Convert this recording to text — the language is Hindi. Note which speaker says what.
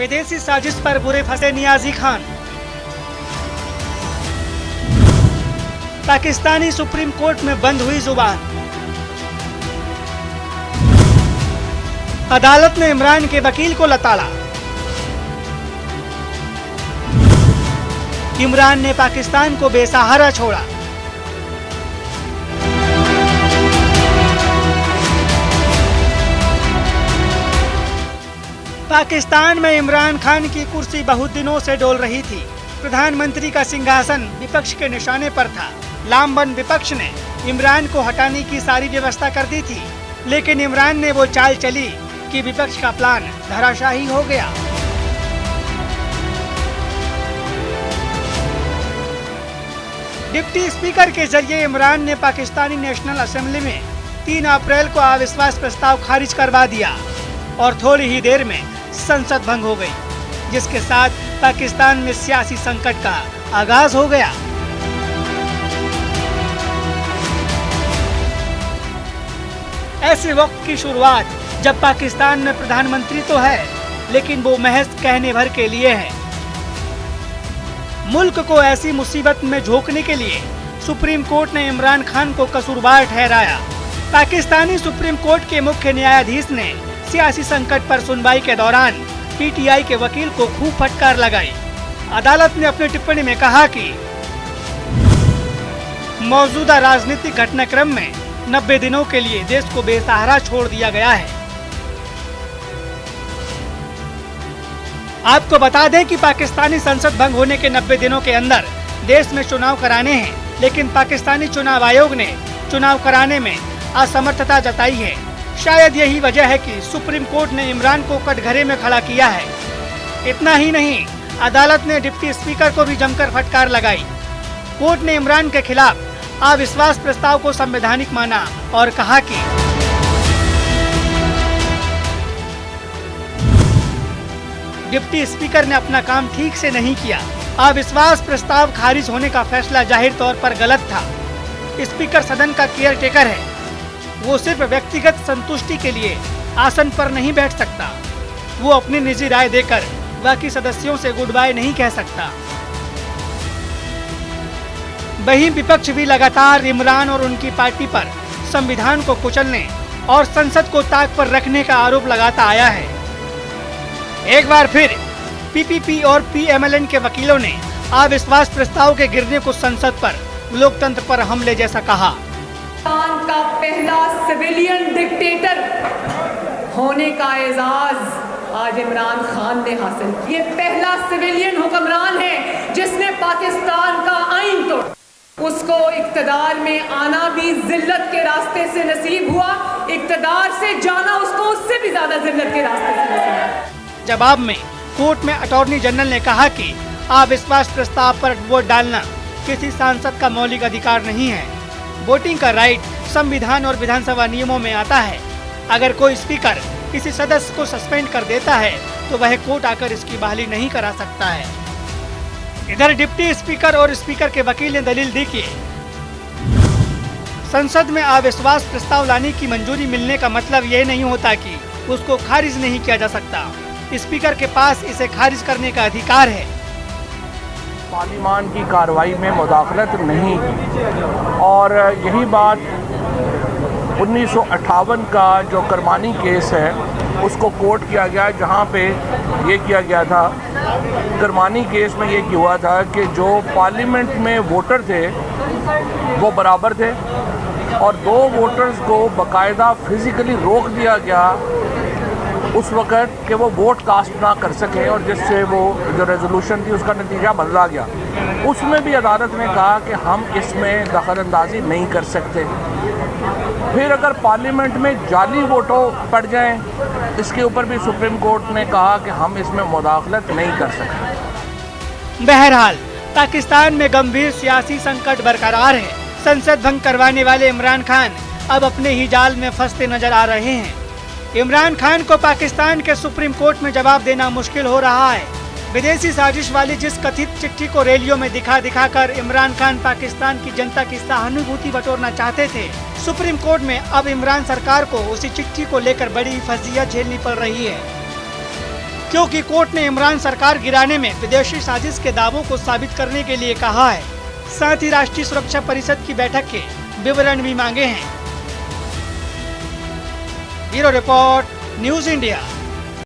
Speaker 1: विदेशी साजिश पर बुरे फंसे नियाजी खान। पाकिस्तानी सुप्रीम कोर्ट में बंद हुई जुबान। अदालत ने इमरान के वकील को लताड़ा। इमरान ने पाकिस्तान को बेसहारा छोड़ा। पाकिस्तान में इमरान खान की कुर्सी बहुत दिनों से डोल रही थी। प्रधानमंत्री का सिंहासन विपक्ष के निशाने पर था। लामबंद विपक्ष ने इमरान को हटाने की सारी व्यवस्था कर दी थी, लेकिन इमरान ने वो चाल चली कि विपक्ष का प्लान धराशायी हो गया। डिप्टी स्पीकर के जरिए इमरान ने पाकिस्तानी नेशनल असेंबली में 3 अप्रैल को अविश्वास प्रस्ताव खारिज करवा दिया और थोड़ी ही देर में संसद भंग हो गई, जिसके साथ पाकिस्तान में सियासी संकट का आगाज हो गया। ऐसे वक्त की शुरुआत जब पाकिस्तान में प्रधानमंत्री तो है, लेकिन वो महज कहने भर के लिए है। मुल्क को ऐसी मुसीबत में झोंकने के लिए सुप्रीम कोर्ट ने इमरान खान को कसूरवार ठहराया। पाकिस्तानी सुप्रीम कोर्ट के मुख्य न्यायाधीश ने सियासी संकट पर सुनवाई के दौरान पीटीआई के वकील को खूब फटकार लगाई। अदालत ने अपनी टिप्पणी में कहा कि मौजूदा राजनीतिक घटनाक्रम में 90 दिनों के लिए देश को बेसहारा छोड़ दिया गया है। आपको बता दें कि पाकिस्तानी संसद भंग होने के 90 दिनों के अंदर देश में चुनाव कराने हैं, लेकिन पाकिस्तानी चुनाव आयोग ने चुनाव कराने में असमर्थता जताई है। शायद यही वजह है कि सुप्रीम कोर्ट ने इमरान को कटघरे में खड़ा किया है। इतना ही नहीं, अदालत ने डिप्टी स्पीकर को भी जमकर फटकार लगाई। कोर्ट ने इमरान के खिलाफ अविश्वास प्रस्ताव को संवैधानिक माना और कहा कि डिप्टी स्पीकर ने अपना काम ठीक से नहीं किया। अविश्वास प्रस्ताव खारिज होने का फैसला जाहिर तौर पर गलत था। स्पीकर सदन का केयर टेकर है, वो सिर्फ व्यक्तिगत संतुष्टि के लिए आसन पर नहीं बैठ सकता। वो अपनी निजी राय देकर बाकी सदस्यों से गुड बाय नहीं कह सकता। वहीं विपक्ष भी लगातार इमरान और उनकी पार्टी पर संविधान को कुचलने और संसद को ताक पर रखने का आरोप लगाता आया है। एक बार फिर पीपीपी और पीएमएलएन के वकीलों ने अविश्वास प्रस्ताव के गिरने को संसद पर, लोकतंत्र पर हमले जैसा कहा।
Speaker 2: पाकिस्तान का पहला सिविलियन डिक्टेटर होने का एजाज आज इमरान खान ने हासिल किया। ये पहला सिविलियन हुक्मरान है जिसने पाकिस्तान का आईन तोड़ा। उसको इक्तदार में आना भी जिल्लत के रास्ते से नसीब हुआ, इक्तदार से जाना उसको उससे भी ज्यादा जिल्लत के रास्ते से नसीब हुआ।
Speaker 1: जवाब में कोर्ट में अटॉर्नी जनरल ने कहा कि अविश्वास प्रस्ताव पर वोट डालना किसी सांसद का मौलिक अधिकार नहीं है। वोटिंग का राइट संविधान और विधानसभा नियमों में आता है। अगर कोई स्पीकर किसी सदस्य को सस्पेंड कर देता है तो वह कोर्ट आकर इसकी बहाली नहीं करा सकता है। इधर डिप्टी स्पीकर और स्पीकर के वकील ने दलील दी कि संसद में अविश्वास प्रस्ताव लाने की मंजूरी मिलने का मतलब ये नहीं होता कि उसको खारिज नहीं किया जा सकता। स्पीकर के पास इसे खारिज करने का अधिकार है।
Speaker 3: पार्लियामान की कार्रवाई में मुदाखलत नहीं की और यही बात 1958 का जो करमानी केस है उसको कोर्ट किया गया, जहां पे ये किया गया था। करमानी केस में ये हुआ था कि जो पार्लियामेंट में वोटर थे वो बराबर थे और 2 वोटर्स को बाकायदा फिजिकली रोक दिया गया उस वक़्त कि वो वोट कास्ट ना कर सके, और जिससे वो जो रेजोल्यूशन थी उसका नतीजा बदला गया। उसमें भी अदालत ने कहा कि हम इसमें दखलंदाजी नहीं कर सकते। फिर अगर पार्लियामेंट में जाली वोटों पड़ जाएं, इसके ऊपर भी सुप्रीम कोर्ट ने कहा कि हम इसमें मुदाखलत नहीं कर सकते।
Speaker 1: बहरहाल पाकिस्तान में गंभीर सियासी संकट बरकरार है। संसद भंग करवाने वाले इमरान खान अब अपने ही जाल में फंसते नजर आ रहे हैं। इमरान खान को पाकिस्तान के सुप्रीम कोर्ट में जवाब देना मुश्किल हो रहा है। विदेशी साजिश वाली जिस कथित चिट्ठी को रैलियों में दिखा कर इमरान खान पाकिस्तान की जनता की सहानुभूति बटोरना चाहते थे, सुप्रीम कोर्ट में अब इमरान सरकार को उसी चिट्ठी को लेकर बड़ी फजीहत झेलनी पड़ रही है। क्योंकि कोर्ट ने इमरान सरकार गिराने में विदेशी साजिश के दावों को साबित करने के लिए कहा है। साथ ही राष्ट्रीय सुरक्षा परिषद की बैठक के विवरण भी मांगे हैं। Bureau report, news India.